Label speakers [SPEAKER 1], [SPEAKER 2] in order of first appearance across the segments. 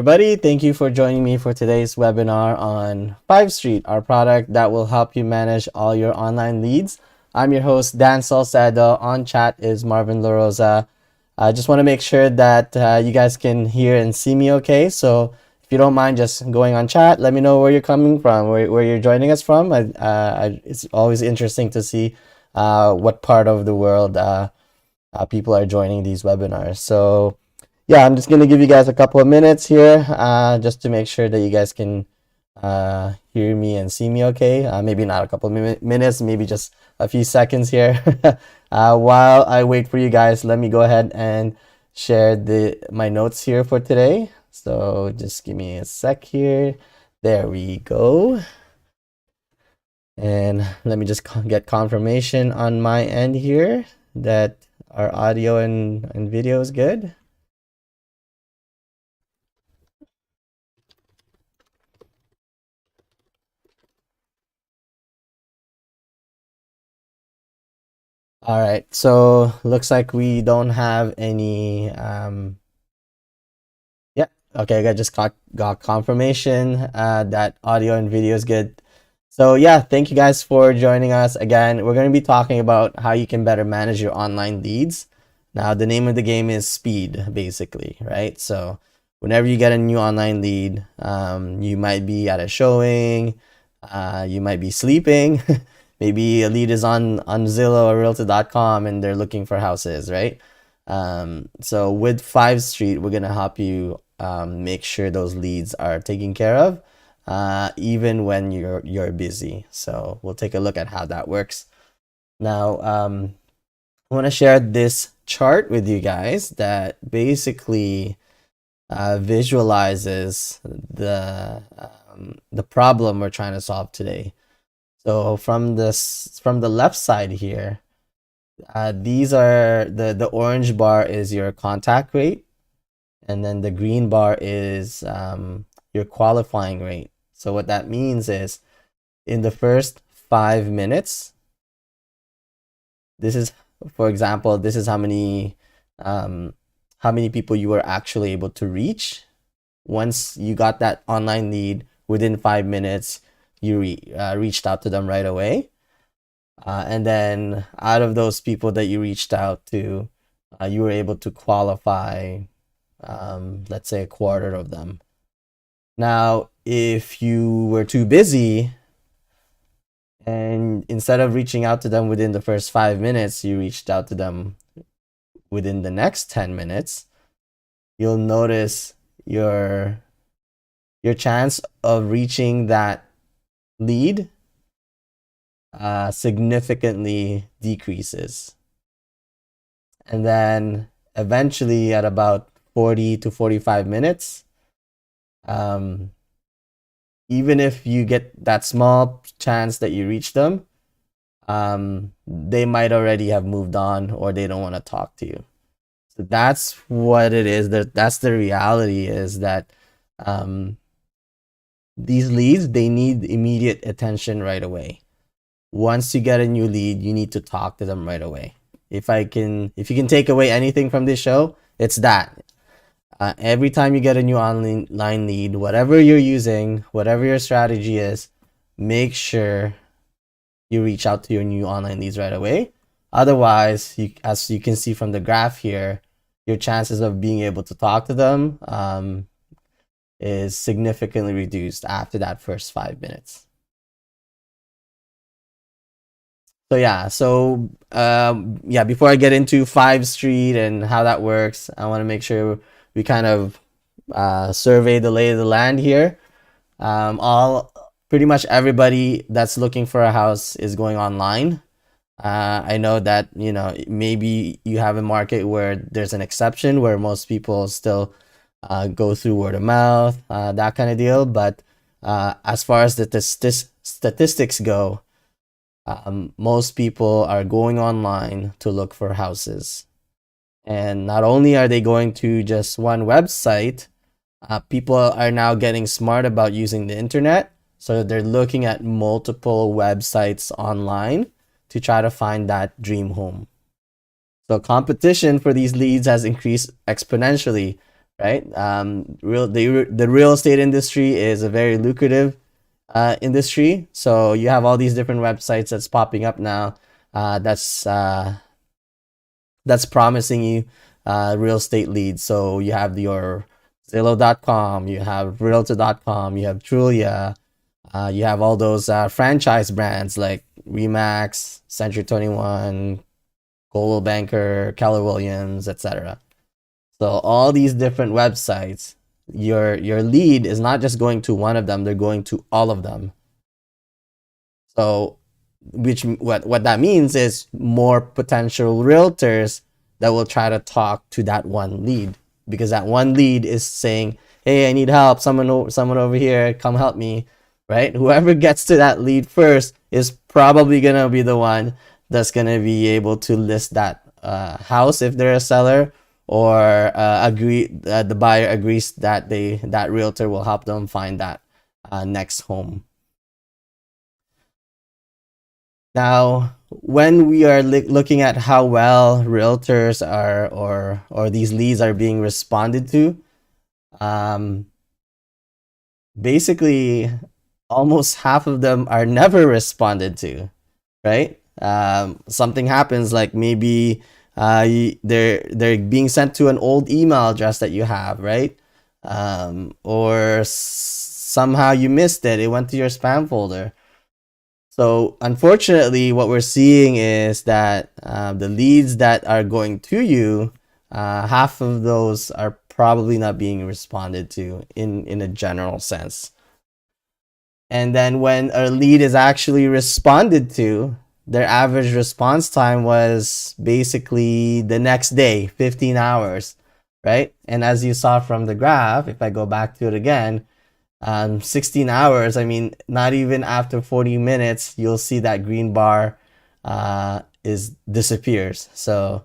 [SPEAKER 1] everybody. Thank you for joining me for today's webinar on FiveStreet, our product that will help you manage all your online leads. I'm your host, Dan Salcedo. On chat is Marvin LaRosa. I just want to make sure that you guys can hear and see me okay. So if you don't mind just going on chat, let me know where you're coming from, where you're joining us from. It's always interesting to see what part of the world people are joining these webinars. So yeah, I'm just going to give you guys a couple of minutes here just to make sure that you guys can hear me and see me okay. Maybe not a couple of minutes, maybe just a few seconds here. While I wait for you guys, let me go ahead and share my notes here for today. So just give me a sec here. There we go. And let me just get confirmation on my end here that our audio and video is good. All right, so looks like we don't have any, yeah, okay, I just got confirmation that audio and video is good. So yeah, thank you guys for joining us. Again, we're going to be talking about how you can better manage your online leads. Now, the name of the game is speed, basically, right? So whenever you get a new online lead, you might be at a showing, you might be sleeping, maybe a lead is on Zillow or Realtor.com and they're looking for houses, right? So with FiveStreet, we're gonna help you make sure those leads are taken care of, even when you're busy. So we'll take a look at how that works. Now, I want to share this chart with you guys that basically visualizes the problem we're trying to solve today. So from the left side here, these are the orange bar is your contact rate, and then the green bar is your qualifying rate. So what that means is in the first 5 minutes, this is, for example, this is how many people you were actually able to reach. Once you got that online lead, within 5 minutes, you reached out to them right away. And then out of those people that you reached out to, you were able to qualify, let's say, a quarter of them. Now, if you were too busy and instead of reaching out to them within the first 5 minutes, you reached out to them within the next 10 minutes, you'll notice your chance of reaching that lead significantly decreases. And then eventually at about 40 to 45 minutes, even if you get that small chance that you reach them, they might already have moved on or they don't want to talk to you. So that's what it is. That's the reality, is that these leads, they need immediate attention right away. Once you get a new lead, you need to talk to them right away. If you can take away anything from this show, it's that. Every time you get a new online lead, whatever you're using, whatever your strategy is, make sure you reach out to your new online leads right away. Otherwise, as you can see from the graph here, your chances of being able to talk to them is significantly reduced after that first 5 minutes. So yeah, before I get into FiveStreet and how that works, I want to make sure we kind of survey the lay of the land here. Pretty much everybody that's looking for a house is going online. I know that, maybe you have a market where there's an exception where most people still go through word of mouth, that kind of deal. But as far as the statistics go, most people are going online to look for houses. And not only are they going to just one website, people are now getting smart about using the internet. So they're looking at multiple websites online to try to find that dream home. So competition for these leads has increased exponentially, right? The real estate industry is a very lucrative industry. So you have all these different websites that's popping up now. That's promising you real estate leads. So you have your Zillow.com, you have Realtor.com, you have Trulia, you have all those franchise brands like Remax, Century 21, Global Banker, Keller Williams, etc. So all these different websites, your lead is not just going to one of them; they're going to all of them. So, what that means is more potential realtors that will try to talk to that one lead, because that one lead is saying, "Hey, I need help. Someone over here, come help me." Right? Whoever gets to that lead first is probably gonna be the one that's gonna be able to list that house if they're a seller, or the buyer agrees that that realtor will help them find that next home. Now, when we are looking at how well realtors are, or these leads are being responded to, um, basically almost half of them are never responded to, right? Something happens, like maybe they're being sent to an old email address that you have, right? Or somehow you missed it; it went to your spam folder. So unfortunately, what we're seeing is that the leads that are going to you, half of those are probably not being responded to in a general sense. And then when a lead is actually responded to, their average response time was basically the next day, 15 hours, right? And as you saw from the graph, if I go back to it again, 16 hours, I mean, not even after 40 minutes, you'll see that green bar is disappears. So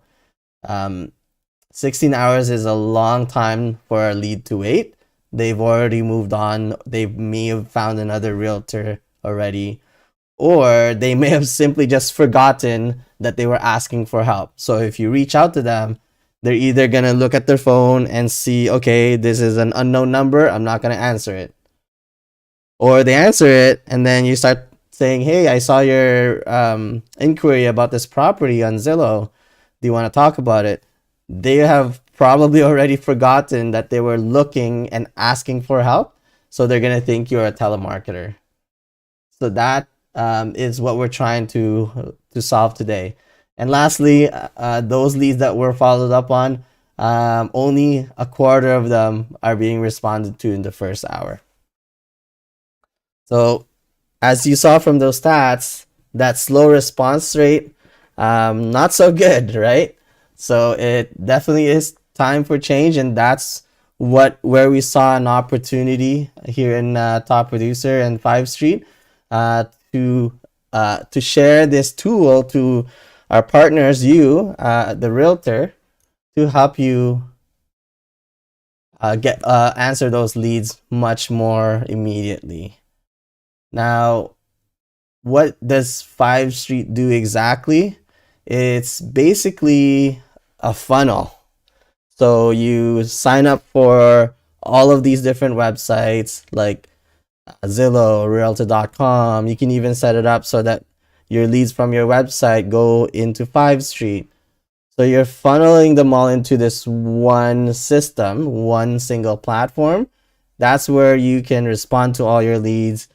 [SPEAKER 1] 16 hours is a long time for a lead to wait. They've already moved on. They may have found another realtor already, or they may have simply just forgotten that they were asking for help. So if you reach out to them, they're either going to look at their phone and see, okay, this is an unknown number, I'm not going to answer it. Or they answer it, and then you start saying, hey, I saw your inquiry about this property on Zillow. Do you want to talk about it? They have probably already forgotten that they were looking and asking for help. So they're going to think you're a telemarketer. So that is what we're trying to solve today. And lastly, those leads that were followed up on, only a quarter of them are being responded to in the first hour. So as you saw from those stats, that slow response rate, not so good, right? So it definitely is time for change, and that's where we saw an opportunity here in Top Producer and FiveStreet to share this tool to our partners, you, the realtor, to help you get answer those leads much more immediately. Now, what does FiveStreet do exactly? It's basically a funnel. So you sign up for all of these different websites like Zillow, Realtor.com. You can even set it up so that your leads from your website go into FiveStreet. So you're funneling them all into this one system, one single platform. That's where you can respond to all your leads.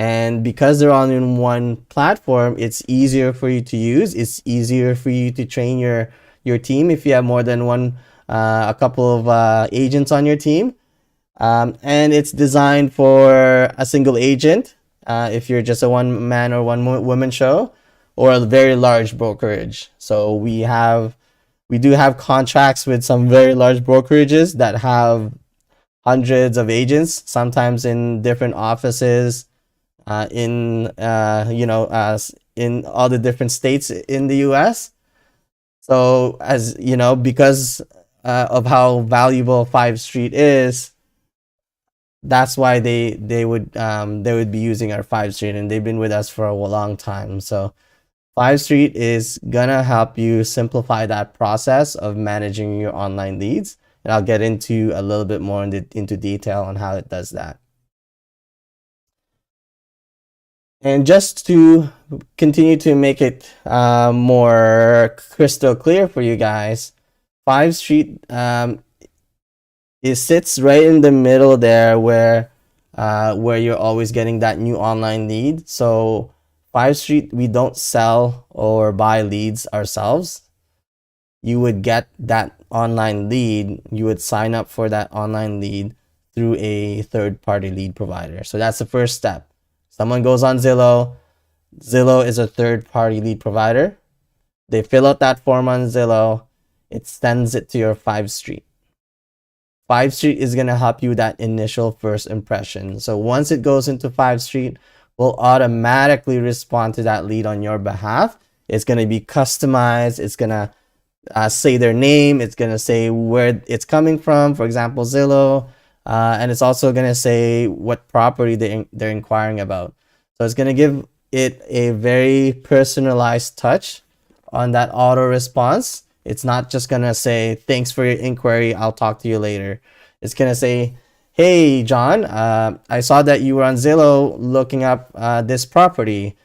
[SPEAKER 1] And because they're all in one platform, it's easier for you to use. It's easier for you to train your team if you have more than a couple of agents on your team. And it's designed for a single agent, if you're just a one man or one woman show, or a very large brokerage. So we do have contracts with some very large brokerages that have hundreds of agents, sometimes in different offices, in in all the different states in the U.S. So as you know, because of how valuable FiveStreet is, that's why they would be using our FiveStreet, and they've been with us for a long time. So FiveStreet is gonna help you simplify that process of managing your online leads. and I'll get into a little bit more into detail on how it does that. And just to continue to make it more crystal clear for you guys, FiveStreet it sits right in the middle there where you're always getting that new online lead. So FiveStreet, we don't sell or buy leads ourselves. You would get that online lead, you would sign up for that online lead through a third-party lead provider. So that's the first step. Someone goes on Zillow. Zillow is a third-party lead provider. They fill out that form on Zillow. It sends it to your FiveStreet. FiveStreet is going to help you with that initial first impression. So once it goes into FiveStreet, we'll automatically respond to that lead on your behalf. It's going to be customized. It's going to say their name. It's going to say where it's coming from, for example, Zillow. And it's also going to say what property they're inquiring about. So it's going to give it a very personalized touch on that auto response. It's not just going to say, thanks for your inquiry, I'll talk to you later. It's going to say, hey, John, I saw that you were on Zillow looking up this property.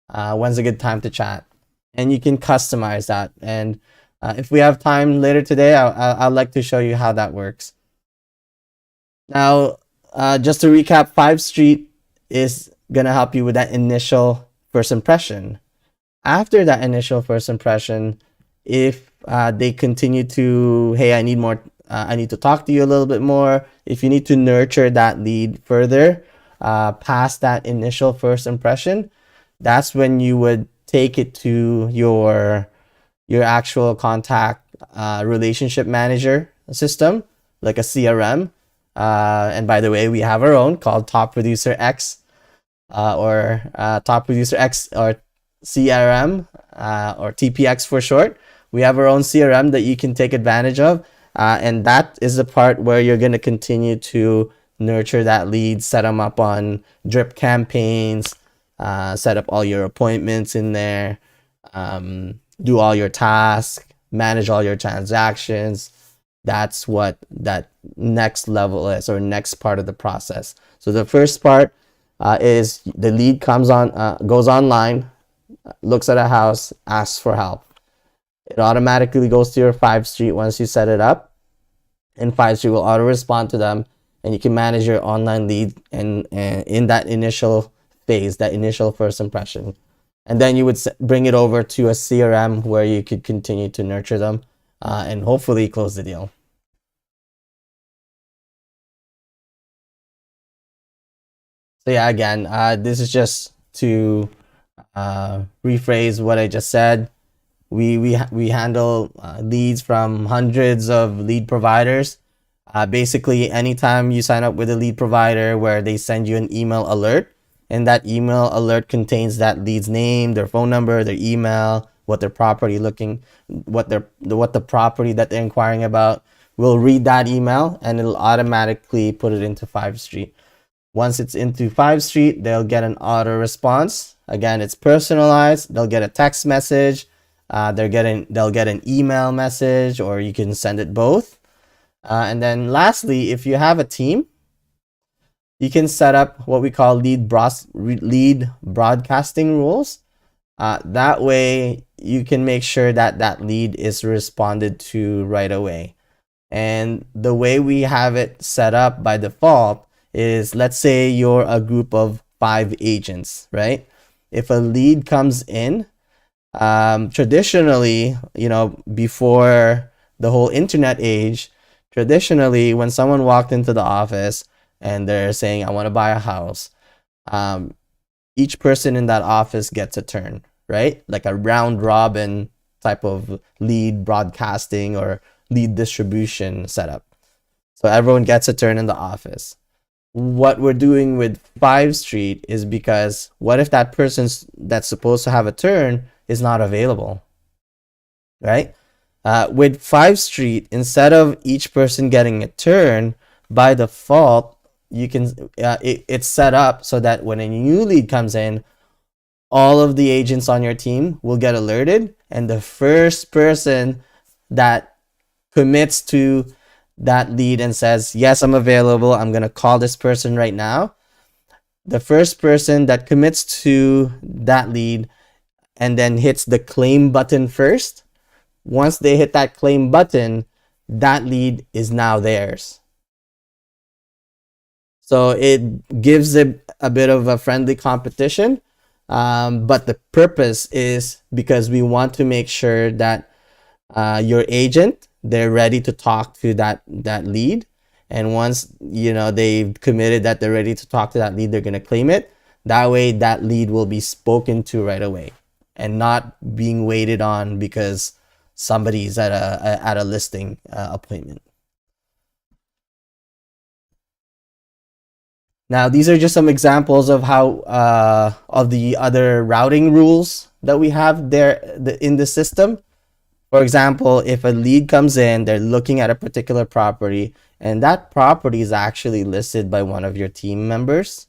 [SPEAKER 1] When's a good time to chat? And you can customize that. And if we have time later today, I'd like to show you how that works. Now, just to recap, FiveStreet is going to help you with that initial first impression. After that initial first impression, if they continue to, hey, I need more, I need to talk to you a little bit more. If you need to nurture that lead further, past that initial first impression, that's when you would take it to your actual contact relationship manager system, like a CRM. And by the way, we have our own called Top Producer X, or Top Producer X, or CRM, or TPX for short. We have our own CRM that you can take advantage of. And that is the part where you're going to continue to nurture that lead, set them up on drip campaigns, set up all your appointments in there, do all your tasks, manage all your transactions. That's what that next level is, or next part of the process. So the first part is the lead comes on, goes online, looks at a house, asks for help. It automatically goes to your FiveStreet once you set it up, and FiveStreet will auto respond to them, and you can manage your online lead and in that initial phase, that initial first impression. And then you would bring it over to a CRM where you could continue to nurture them and hopefully close the deal. So yeah, again, this is just to rephrase what I just said. We handle leads from hundreds of lead providers. Basically, anytime you sign up with a lead provider where they send you an email alert, and that email alert contains that lead's name, their phone number, their email, what their property what the property that they're inquiring about. We'll read that email and it'll automatically put it into FiveStreet. Once it's into FiveStreet, they'll get an auto response. Again, it's personalized. They'll get a text message. They'll get an email message, or you can send it both. And then lastly, if you have a team, you can set up what we call lead broadcasting rules. That way, you can make sure that that lead is responded to right away. And the way we have it set up by default is, let's say you're a group of 5 agents, right? If a lead comes in, traditionally, before the whole internet age, traditionally, when someone walked into the office and they're saying, I want to buy a house, each person in that office gets a turn, right? Like a round robin type of lead broadcasting or lead distribution setup. So everyone gets a turn in the office. What we're doing with FiveStreet is, because what if that person that's supposed to have a turn is not available, right? With FiveStreet, instead of each person getting a turn, by default, you can it's set up so that when a new lead comes in, all of the agents on your team will get alerted, and the first person that commits to that lead and says, yes, I'm available, I'm going to call this person right now, the first person that commits to that lead and then hits the claim button first, once they hit that claim button, that lead is now theirs. So it gives it a bit of a friendly competition. But the purpose is because we want to make sure that your agent, they're ready to talk to that lead. And once, you know, they've committed that they're ready to talk to that lead, they're going to claim it. That way, that lead will be spoken to right away and not being waited on because somebody's at a listing appointment. Now, these are just some examples of how of the other routing rules that we have there in the system. For example, if a lead comes in, they're looking at a particular property, and that property is actually listed by one of your team members,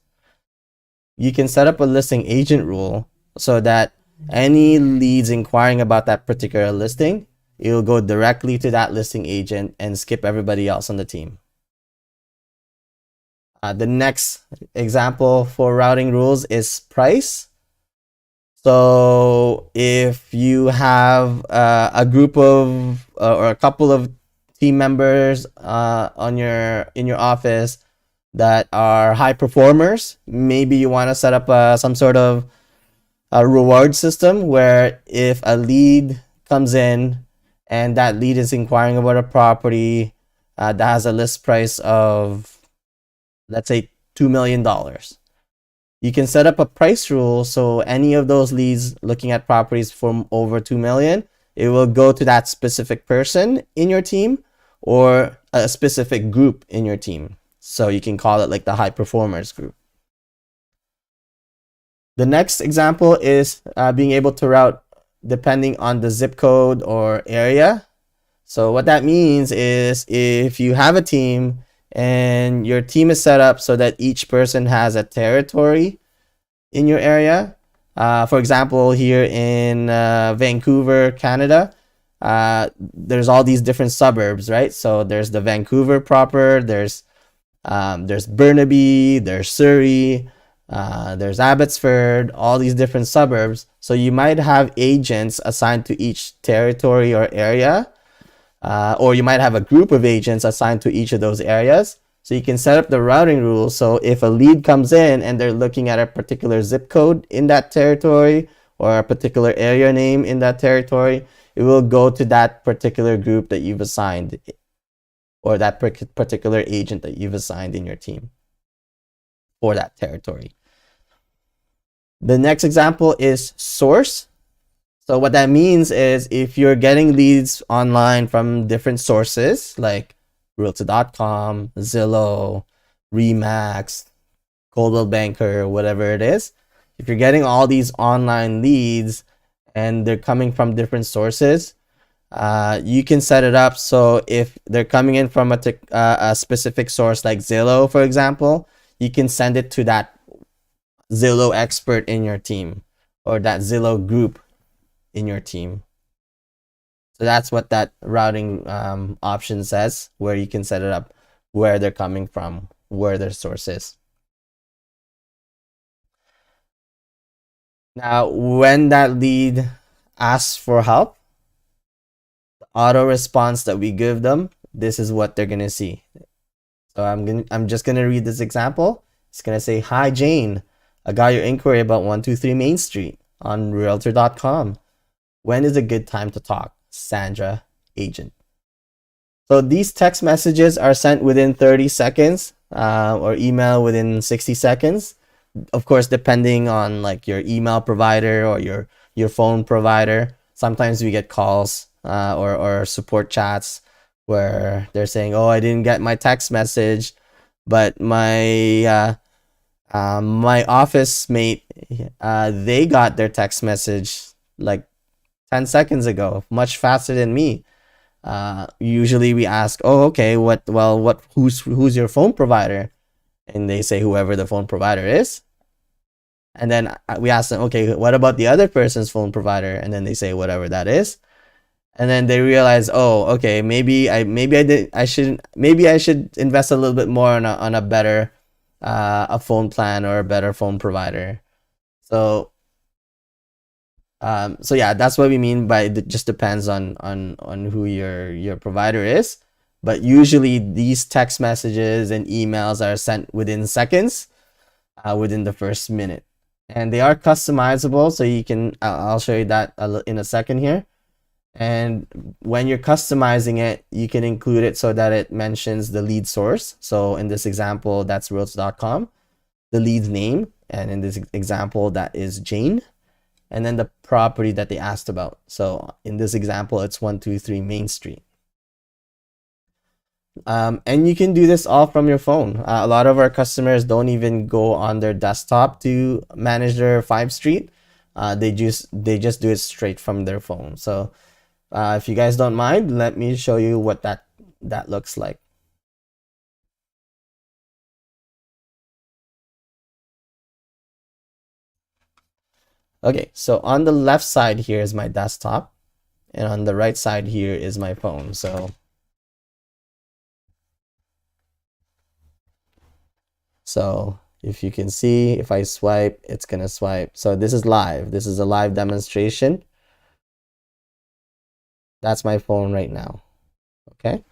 [SPEAKER 1] you can set up a listing agent rule so that any leads inquiring about that particular listing, it will go directly to that listing agent and skip everybody else on the team. The next example for routing rules is price. So if you have a group of or a couple of team members in your office that are high performers, maybe you want to set up some sort of a reward system where if a lead comes in and that lead is inquiring about a property that has a list price of, let's say, $2 million. You can set up a price rule so any of those leads looking at properties from over 2 million, it will go to that specific person in your team or a specific group in your team. So you can call it like the high performers group. The next example is being able to route depending on the zip code or area. So what that means is if you have a team and your team is set up so that each person has a territory in your area. For example, here in Vancouver, Canada, there's all these different suburbs, right? So there's the Vancouver proper, there's Burnaby, there's Surrey, there's Abbotsford, all these different suburbs. So you might have agents assigned to each territory or area. Or you might have a group of agents assigned to each of those areas. So you can set up the routing rules. So if a lead comes in and they're looking at a particular zip code in that territory or a particular area name in that territory, it will go to that particular group that you've assigned or that particular agent that you've assigned in your team for that territory. The next example is source. So what that means is if you're getting leads online from different sources like Realtor.com, Zillow, Remax, Coldwell Banker, whatever it is, if you're getting all these online leads and they're coming from different sources, you can set it up so if they're coming in from a specific source like Zillow, for example, you can send it to that Zillow expert in your team or that Zillow group in your team. So that's what that routing option says, where you can set it up where they're coming from, where their source is. Now, when that lead asks for help, the auto response that we give them, this is what they're gonna see. So I'm just gonna read this example. It's gonna say, "Hi Jane, I got your inquiry about 123 Main Street on Realtor.com. When is a good time to talk? Sandra, agent." So these text messages are sent within 30 seconds or email within 60 seconds. Of course, depending on like your email provider or your phone provider. Sometimes we get calls or support chats where they're saying, "Oh, I didn't get my text message, but my my office mate, they got their text message like 10 seconds ago, much faster than me." Usually we ask, "Oh, okay, who's your phone provider?" And they say whoever the phone provider is. And then we ask them, "Okay, what about the other person's phone provider?" And then they say whatever that is. and then they realize, oh, okay, maybe I should invest a little bit more on a better a phone plan or a better phone provider. So so yeah, that's what we mean by it just depends on who your provider is. But usually these text messages and emails are sent within seconds, within the first minute, and they are customizable. So you can I'll show you that in a second here. And when you're customizing it, you can include it so that it mentions the lead source. So in this example, that's realtor.com, the lead's name, and in this example, that is Jane, and then the property that they asked about. So in this example, it's 123 Main Street. And you can do this all from your phone. A lot of our customers don't even go on their desktop to manage their FiveStreet. They just do it straight from their phone. So if you guys don't mind, let me show you what that looks like. Okay, so on the left side here is my desktop, and on the right side here is my phone. So if you can see, if I swipe, it's gonna swipe. So this is live. This is a live demonstration. That's my phone right now. Okay.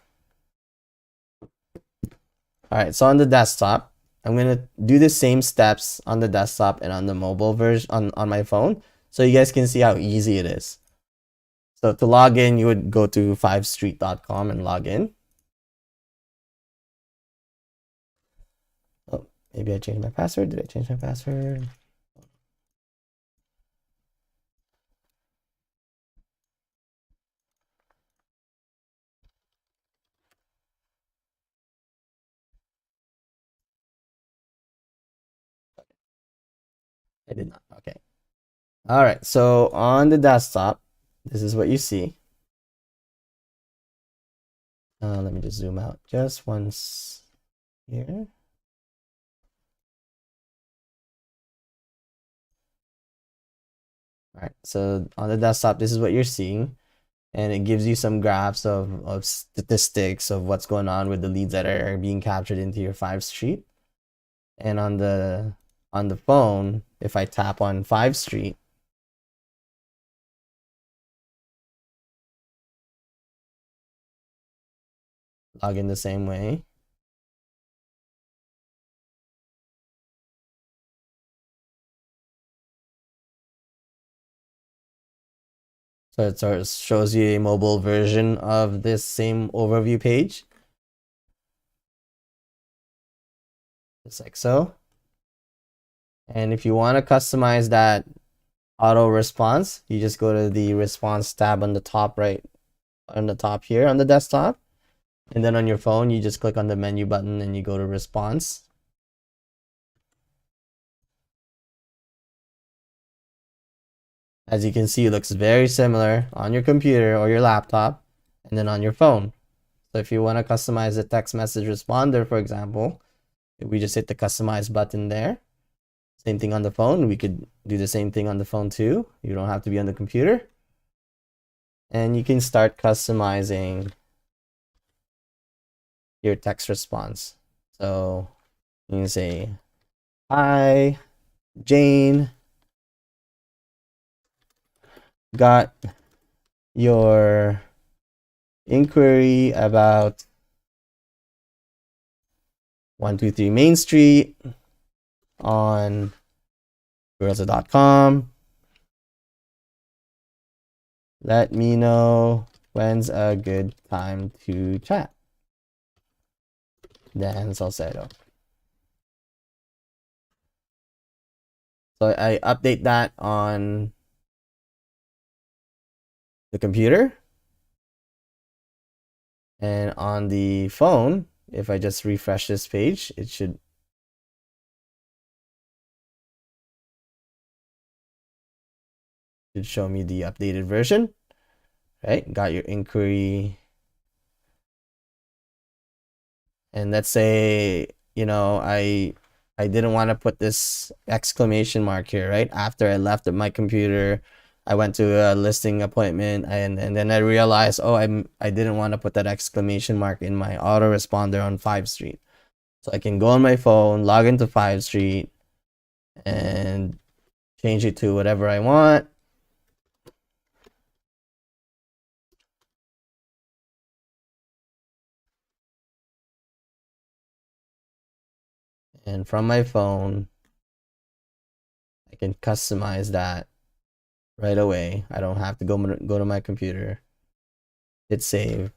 [SPEAKER 1] All right, so on the desktop, I'm gonna do the same steps on the desktop and on the mobile version on my phone, so you guys can see how easy it is. So to log in, you would go to FiveStreet.com and log in. Oh, maybe I changed my password. Did I change my password? I did not. Okay. All right. So on the desktop, this is what you see. Let me just zoom out just once here. All right. So on the desktop, this is what you're seeing, and it gives you some graphs of statistics of what's going on with the leads that are being captured into your FiveStreet. And on the phone, if I tap on FiveStreet, log in the same way. So it sort of shows you a mobile version of this same overview page, just like so. And if you want to customize that auto response, you just go to the response tab on the top right, on the top here on the desktop. And then on your phone, you just click on the menu button and you go to response. As you can see, it looks very similar on your computer or your laptop and then on your phone. So if you want to customize the text message responder, for example, we just hit the customize button there. Same thing on the phone. We could do the same thing on the phone too. You don't have to be on the computer. And you can start customizing your text response. So you can say, "Hi, Jane, got your inquiry about 123 Main Street on realtor.com. Let me know when's a good time to chat." Then Salcedo. So I update that on the computer. And on the phone, if I just refresh this page, it should show me the updated version. Right? Got your inquiry. And let's say, I didn't want to put this exclamation mark here, right? After I left my computer, I went to a listing appointment, and then I realized, oh, I didn't want to put that exclamation mark in my autoresponder on FiveStreet. So I can go on my phone, log into FiveStreet, and change it to whatever I want. And from my phone, I can customize that right away. I don't have to go to my computer, hit save,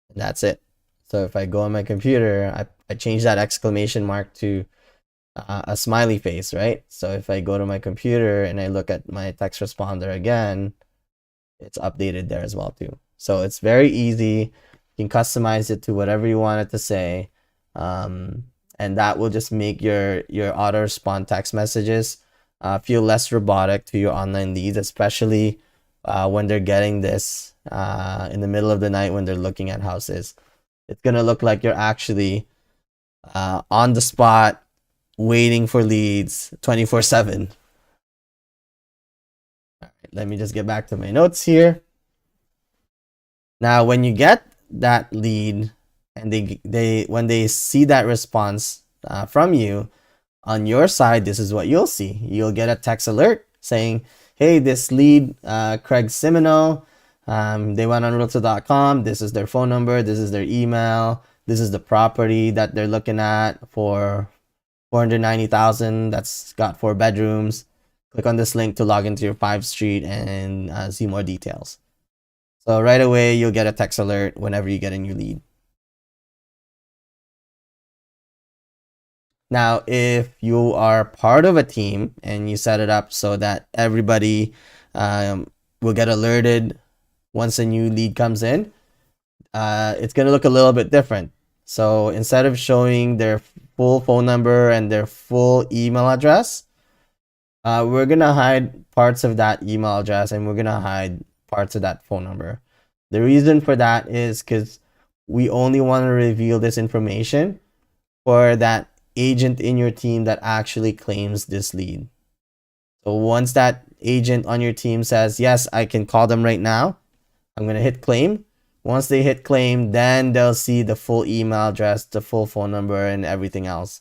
[SPEAKER 1] and that's it. So if I go on my computer, I change that exclamation mark to a smiley face, right? So if I go to my computer and I look at my text responder again, it's updated there as well too. So it's very easy. You can customize it to whatever you want it to say, and that will just make your auto respond text messages feel less robotic to your online leads, especially when they're getting this in the middle of the night when they're looking at houses. It's gonna look like you're actually on the spot waiting for leads 24/7. All right, let me just get back to my notes here. Now, when you get that lead and when they see that response from you on your side, this is what you'll see. You'll get a text alert saying, hey, this lead, Craig Simino, they went on realtor.com. This is their phone number. This is their email. This is the property that they're looking at for 490,000. That's got 4 bedrooms. Click on this link to log into your FiveStreet and see more details. So right away, you'll get a text alert whenever you get a new lead. Now, if you are part of a team and you set it up so that everybody will get alerted once a new lead comes in, it's going to look a little bit different. So instead of showing their full phone number and their full email address, we're going to hide parts of that email address and we're going to hide parts of that phone number. The reason for that is because we only want to reveal this information for that agent in your team that actually claims this lead. So once that agent on your team says, yes, I can call them right now, I'm going to hit claim. Once they hit claim, then they'll see the full email address, the full phone number, and everything else.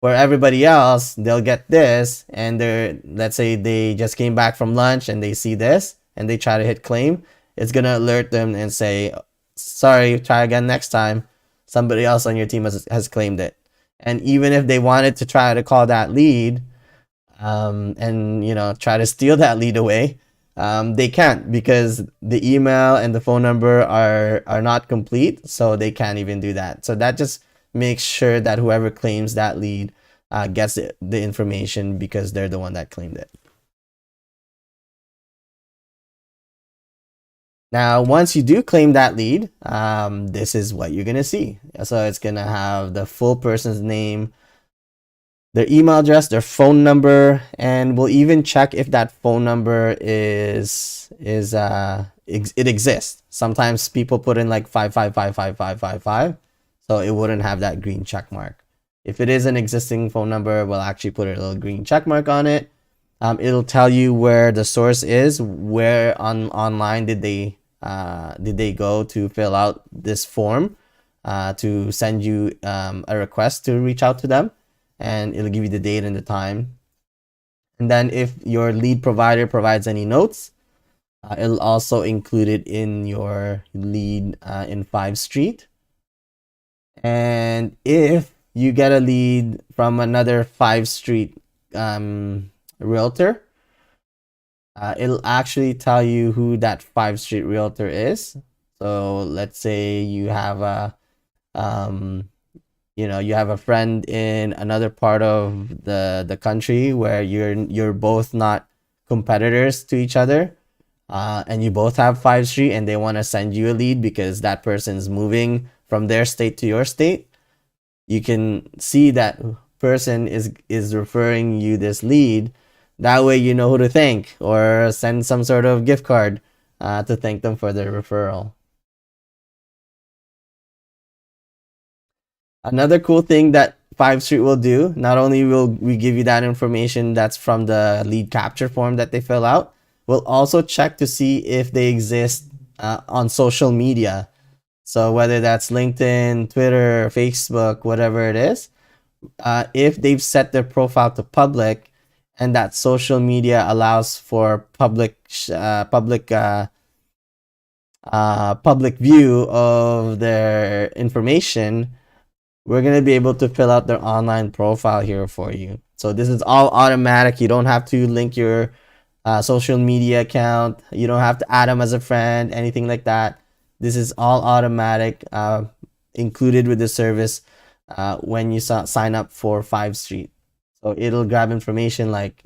[SPEAKER 1] For everybody else, they'll get this, and let's say they just came back from lunch and they see this and they try to hit claim. It's going to alert them and say, sorry, try again next time. Somebody else on your team has claimed it. And even if they wanted to try to call that lead and try to steal that lead away, they can't, because the email and the phone number are not complete, so they can't even do that. So that just makes sure that whoever claims that lead gets the information because they're the one that claimed it. Now, once you do claim that lead, this is what you're gonna see. So it's gonna have the full person's name, their email address, their phone number, and we'll even check if that phone number it exists. Sometimes people put in like 5555555, so it wouldn't have that green check mark. If it is an existing phone number, we'll actually put a little green check mark on it. It'll tell you where the source is, where online did they go to fill out this form to send you a request to reach out to them, and it'll give you the date and the time. And then if your lead provider provides any notes, it'll also include it in your lead in FiveStreet. And if you get a lead from another FiveStreet realtor, it'll actually tell you who that FiveStreet realtor is. So let's say you have a you have a friend in another part of the country where you're both not competitors to each other, and you both have FiveStreet and they want to send you a lead because that person's moving from their state to your state. You can see that person is referring you this lead. That way you know who to thank, or send some sort of gift card to thank them for their referral. Another cool thing that FiveStreet will do, not only will we give you that information that's from the lead capture form that they fill out, we'll also check to see if they exist on social media. So whether that's LinkedIn, Twitter, Facebook, whatever it is, if they've set their profile to public, and that social media allows for public view of their information, we're going to be able to fill out their online profile here for you. So this is all automatic. You don't have to link your social media account. You don't have to add them as a friend, anything like that. This is all automatic, included with the service when you sign up for FiveStreet. So it'll grab information like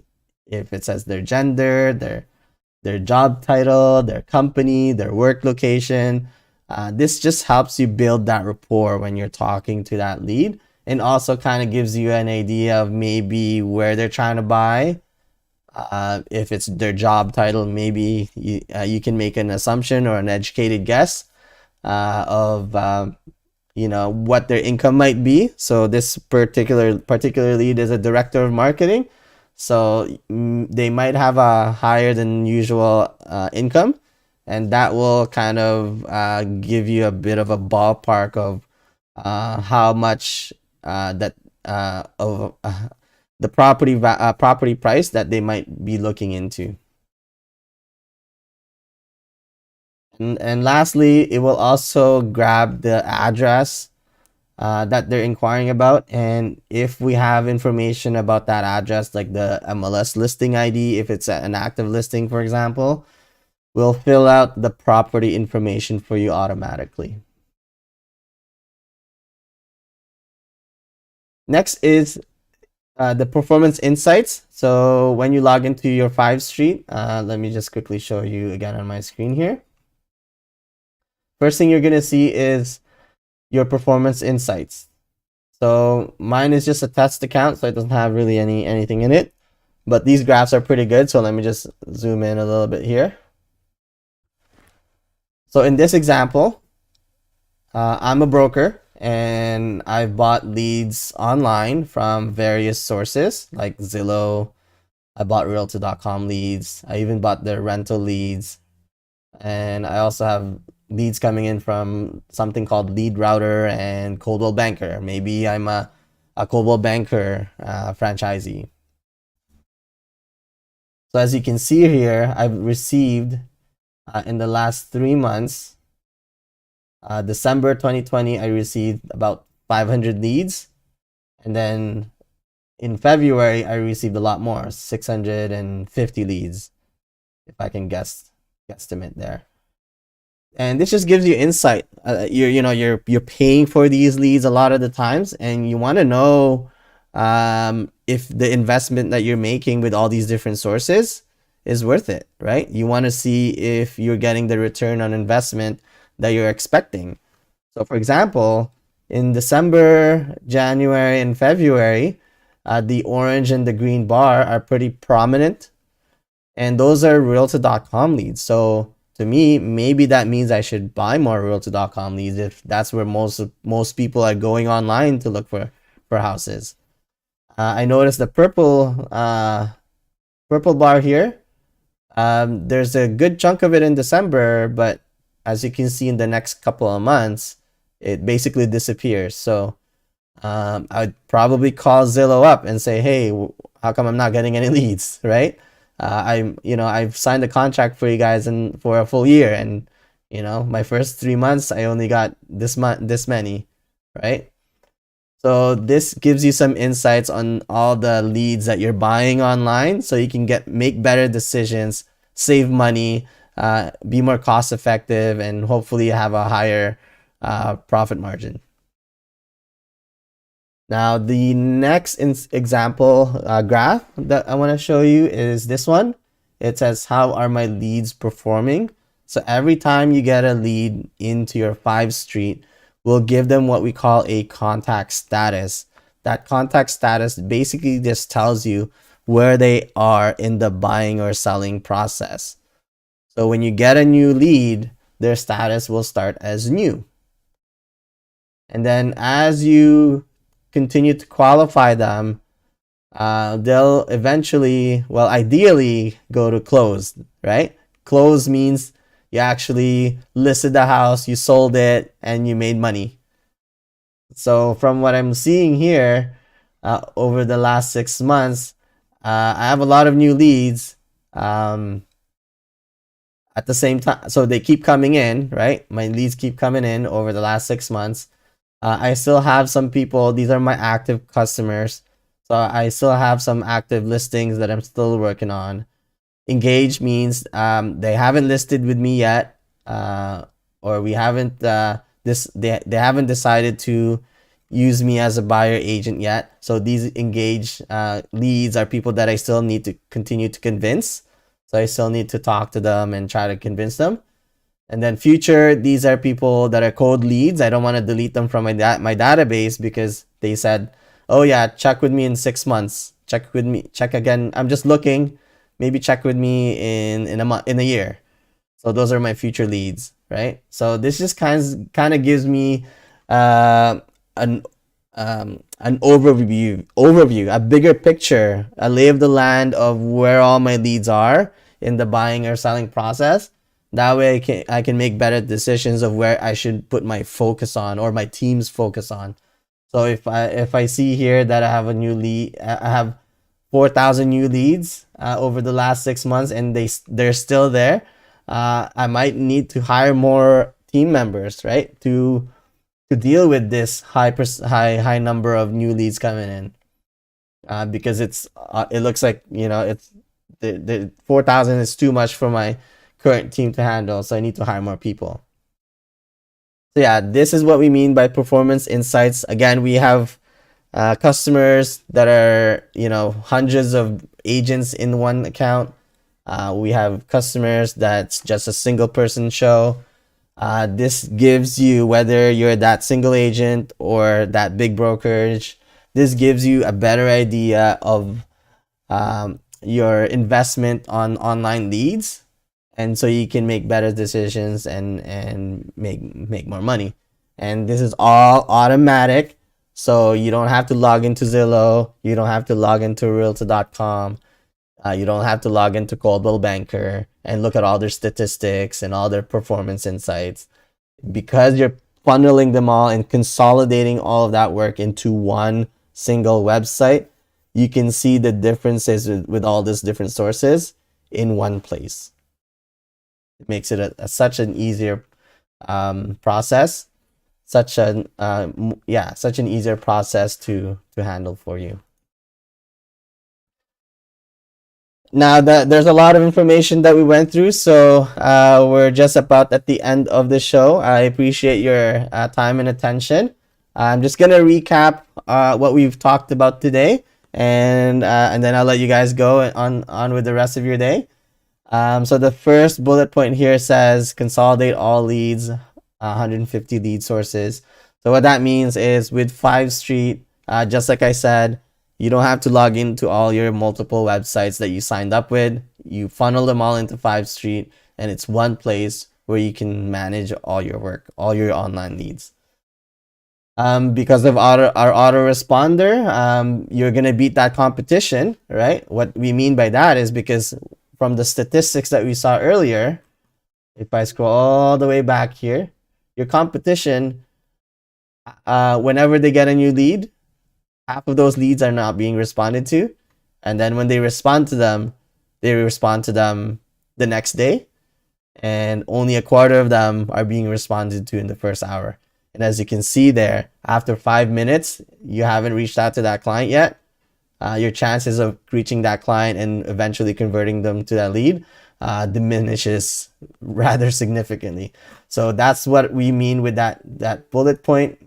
[SPEAKER 1] if it says their gender, their job title, their company, their work location. This just helps you build that rapport when you're talking to that lead, and also kind of gives you an idea of maybe where they're trying to buy. If it's their job title, maybe you can make an assumption or an educated guess of what their income might be. So this particular lead is a director of marketing, so they might have a higher than usual income, and that will kind of give you a bit of a ballpark of how much that of the property price that they might be looking into. And lastly, it will also grab the address that they're inquiring about, and if we have information about that address, like the MLS listing ID, if it's an active listing, for example, we'll fill out the property information for you automatically. Next is the performance insights. So when you log into your FiveStreet, let me just quickly show you again on my screen here. First thing you're gonna see is your performance insights. So mine is just a test account, so it doesn't have really anything in it, but these graphs are pretty good. So let me just zoom in a little bit here. So in this example, I'm a broker and I've bought leads online from various sources like Zillow. I bought Realtor.com leads. I even bought their rental leads. And I also have leads coming in from something called Lead Router and Coldwell Banker. Maybe I'm a Coldwell Banker franchisee. So as you can see here, I've received in the last 3 months, December 2020, I received about 500 leads. And then in February, I received a lot more, 650 leads, if I can guesstimate there. And this just gives you insight. You're paying for these leads a lot of the times, and you want to know if the investment that you're making with all these different sources is worth it, right? You want to see if you're getting the return on investment that you're expecting. So for example, in December, January, and February, the orange and the green bar are pretty prominent, and those are Realtor.com leads. So to me, maybe that means I should buy more Realtor.com leads if that's where most people are going online to look for houses. I noticed the purple bar here. There's a good chunk of it in December, but as you can see in the next couple of months, it basically disappears. So I'd probably call Zillow up and say, hey, how come I'm not getting any leads, right? I've signed a contract for you guys and for a full year, and my first 3 months I only got this many, right? So this gives you some insights on all the leads that you're buying online, so you can make better decisions, save money, be more cost effective, and hopefully have a higher profit margin. Now, the next example graph that I want to show you is this one. It says, how are my leads performing? So every time you get a lead into your FiveStreet, we'll give them what we call a contact status. That contact status basically just tells you where they are in the buying or selling process. So when you get a new lead, their status will start as new. And then as you continue to qualify them, they'll eventually, well, ideally go to closed, right? Closed means you actually listed the house, you sold it, and you made money. So from what I'm seeing here, over the last 6 months, I have a lot of new leads. At the same time, so they keep coming in, right? My leads keep coming in over the last 6 months. I still have some people, these are my active customers. So I still have some active listings that I'm still working on. Engaged means they haven't listed with me yet, or we haven't they haven't decided to use me as a buyer agent yet. So these engaged leads are people that I still need to continue to convince. So I still need to talk to them and try to convince them. And then future, these are people that are cold leads. I don't want to delete them from my database because they said, "Oh yeah, check with me in 6 months. Check with me. Check again. I'm just looking. Maybe check with me in a month, in a year." So those are my future leads, right? So this just kind of gives me an overview, a bigger picture, a lay of the land of where all my leads are in the buying or selling process. That way I can make better decisions of where I should put my focus on, or my team's focus on. So if I see here that I have a new lead, I have 4,000 new leads over the last 6 months, and they're still there. I might need to hire more team members, right, to deal with this high number of new leads coming in, because it looks like, it's the 4,000 is too much for my current team to handle, so I need to hire more people. So yeah, this is what we mean by performance insights. Again, we have customers that are, hundreds of agents in one account. We have customers that's just a single person show. This gives you, whether you're that single agent or that big brokerage, this gives you a better idea of your investment on online leads, and so you can make better decisions and make more money. And this is all automatic, so you don't have to log into Zillow, you don't have to log into realtor.com, you don't have to log into Coldwell Banker and look at all their statistics and all their performance insights, because you're funneling them all and consolidating all of that work into one single website. You can see the differences with all these different sources in one place. It makes it such an easier process, such an easier process to handle for you. Now that there's a lot of information that we went through, so we're just about at the end of the show. I appreciate your time and attention. I'm just gonna recap what we've talked about today, and then I'll let you guys go on with the rest of your day. So the first bullet point here says consolidate all leads, 150 lead sources. So what that means is with FiveStreet, just like I said, you don't have to log into all your multiple websites that you signed up with. You funnel them all into FiveStreet, and it's one place where you can manage all your work, all your online leads. Because of our autoresponder, you're gonna beat that competition, right? What we mean by that is because from the statistics that we saw earlier, if I scroll all the way back here, your competition, whenever they get a new lead, half of those leads are not being responded to. And then when they respond to them, they respond to them the next day. And only a quarter of them are being responded to in the first hour. And as you can see there, after 5 minutes, you haven't reached out to that client yet. Your chances of reaching that client and eventually converting them to that lead diminishes rather significantly. So that's what we mean with that bullet point.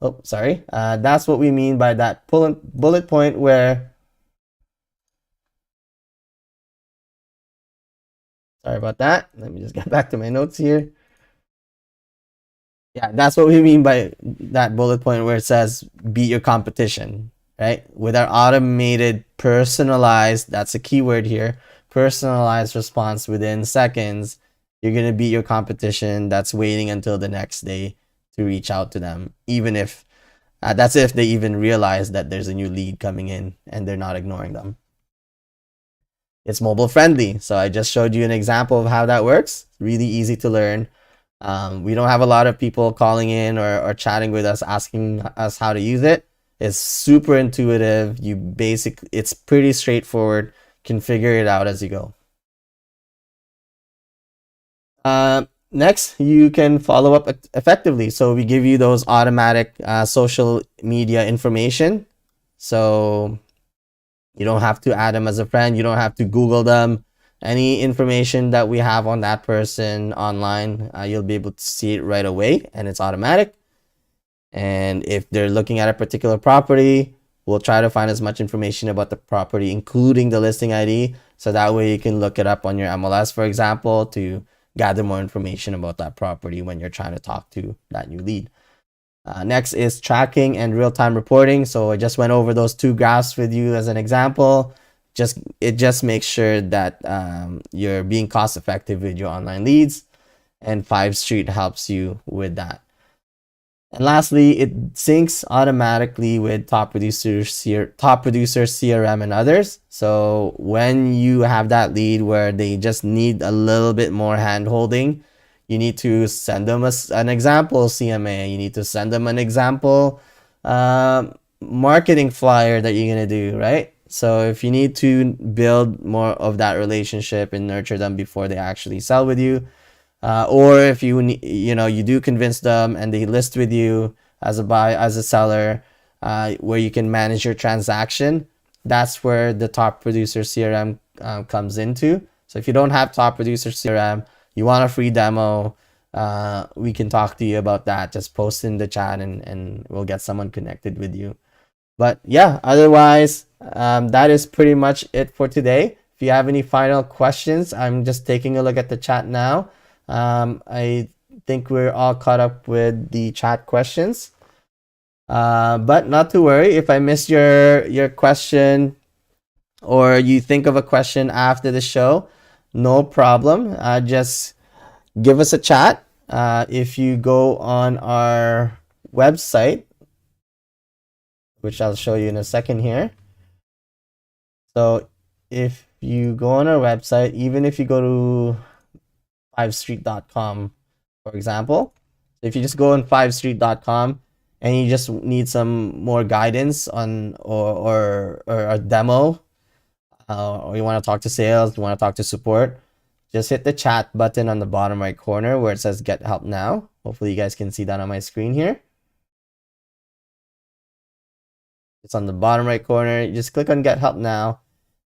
[SPEAKER 1] Oh, sorry. That's what we mean by that bullet point where, sorry about that. Let me just get back to my notes here. Yeah, that's what we mean by that bullet point where it says beat your competition, right? With our automated, personalized, that's a keyword here, personalized response within seconds, you're going to beat your competition that's waiting until the next day to reach out to them, even if that's if they even realize that there's a new lead coming in and they're not ignoring them. It's mobile friendly. So I just showed you an example of how that works. Really easy to learn. We don't have a lot of people calling in or chatting with us asking us how to use it. It's super intuitive. It's pretty straightforward. Can figure it out as you go. Next, you can follow up effectively. So we give you those automatic social media information. So you don't have to add them as a friend. You don't have to Google them. Any information that we have on that person online, you'll be able to see it right away, and it's automatic. And if they're looking at a particular property, we'll try to find as much information about the property, including the listing ID. So that way you can look it up on your MLS, for example, to gather more information about that property when you're trying to talk to that new lead. Next is tracking and real-time reporting. So I just went over those two graphs with you as an example. It just makes sure that you're being cost effective with your online leads, and FiveStreet helps you with that. And lastly, it syncs automatically with top producer CRM and others. So when you have that lead where they just need a little bit more hand holding, you need to send them an example CMA. You need to send them an example marketing flyer that you're gonna do, right? So if you need to build more of that relationship and nurture them before they actually sell with you, or if you do convince them and they list with you as a seller, where you can manage your transaction, that's where the top producer CRM comes into. So if you don't have top producer CRM, you want a free demo, we can talk to you about that. Just post in the chat and we'll get someone connected with you. But yeah, otherwise, that is pretty much it for today. If you have any final questions, I'm just taking a look at the chat now. I think we're all caught up with the chat questions. But not to worry, if I missed your question or you think of a question after the show, no problem. Just give us a chat. If you go on our website, which I'll show you in a second here. So if you go on our website, even if you go to FiveStreet.com, for example, if you just go on FiveStreet.com and you just need some more guidance on or a demo, or you want to talk to sales, you want to talk to support, just hit the chat button on the bottom right corner where it says Get Help Now. Hopefully you guys can see that on my screen here. It's on the bottom right corner. You just click on Get Help Now,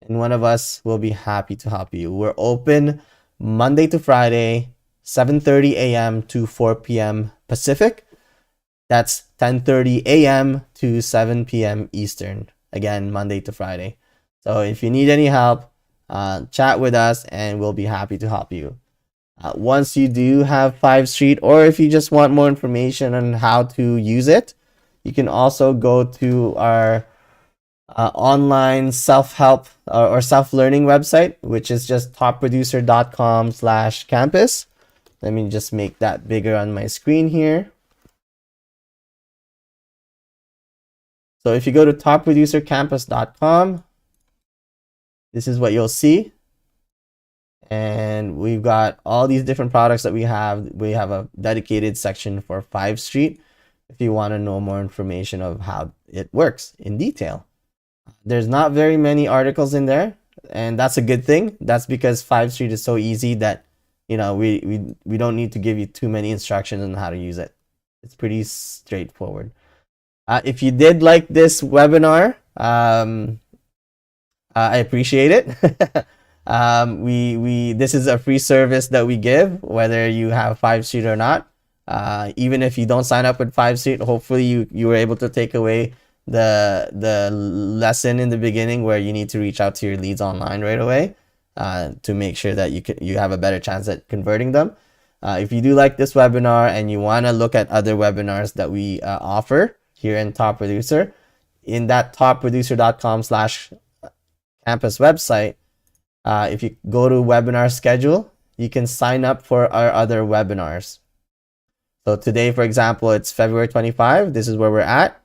[SPEAKER 1] and one of us will be happy to help you. We're open Monday to Friday, 7:30 a.m. to 4 p.m. Pacific. That's 10:30 a.m. to 7 p.m. Eastern. Again, Monday to Friday. So if you need any help, chat with us and we'll be happy to help you. Once you do have FiveStreet, or if you just want more information on how to use it, you can also go to our online self-help or self-learning website, which is just topproducer.com/campus. Let me just make that bigger on my screen here. So if you go to topproducercampus.com, this is what you'll see. And we've got all these different products that we have. We have a dedicated section for FiveStreet if you want to know more information of how it works in detail. There's not very many articles in there, and that's a good thing. That's because FiveStreet is so easy that we don't need to give you too many instructions on how to use it. It's pretty straightforward. If you did like this webinar, I appreciate it. This is a free service that we give, whether you have FiveStreet or not. Even if you don't sign up with FiveStreet, hopefully you were able to take away the lesson in the beginning where you need to reach out to your leads online right away to make sure that you have a better chance at converting them. If you do like this webinar and you want to look at other webinars that we offer here in Top Producer, in that topproducer.com/campus website, if you go to webinar schedule, you can sign up for our other webinars. So today, for example, it's February 25. This is where we're at.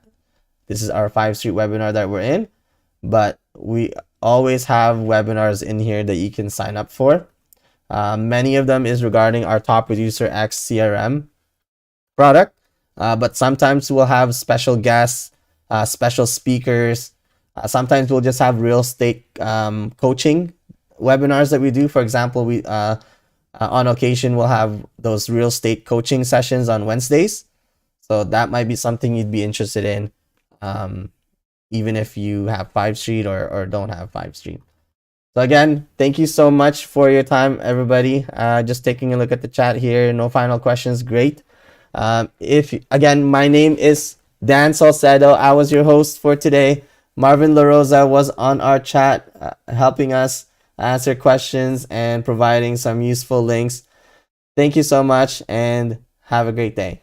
[SPEAKER 1] This is our FiveStreet webinar that we're in. But we always have webinars in here that you can sign up for. Many of them is regarding our Top Producer X CRM product. But sometimes we'll have special guests, special speakers. Sometimes we'll just have real estate coaching webinars that we do. For example, we on occasion we'll have those real estate coaching sessions on Wednesdays. So that might be something you'd be interested in, even if you have FiveStreet or don't have FiveStreet. So again, thank you so much for your time, everybody. Just taking a look at the chat here. No final questions. Great. If again, my name is Dan Salcedo. I was your host for today. Marvin LaRosa was on our chat, helping us answer questions and providing some useful links. Thank you so much and have a great day.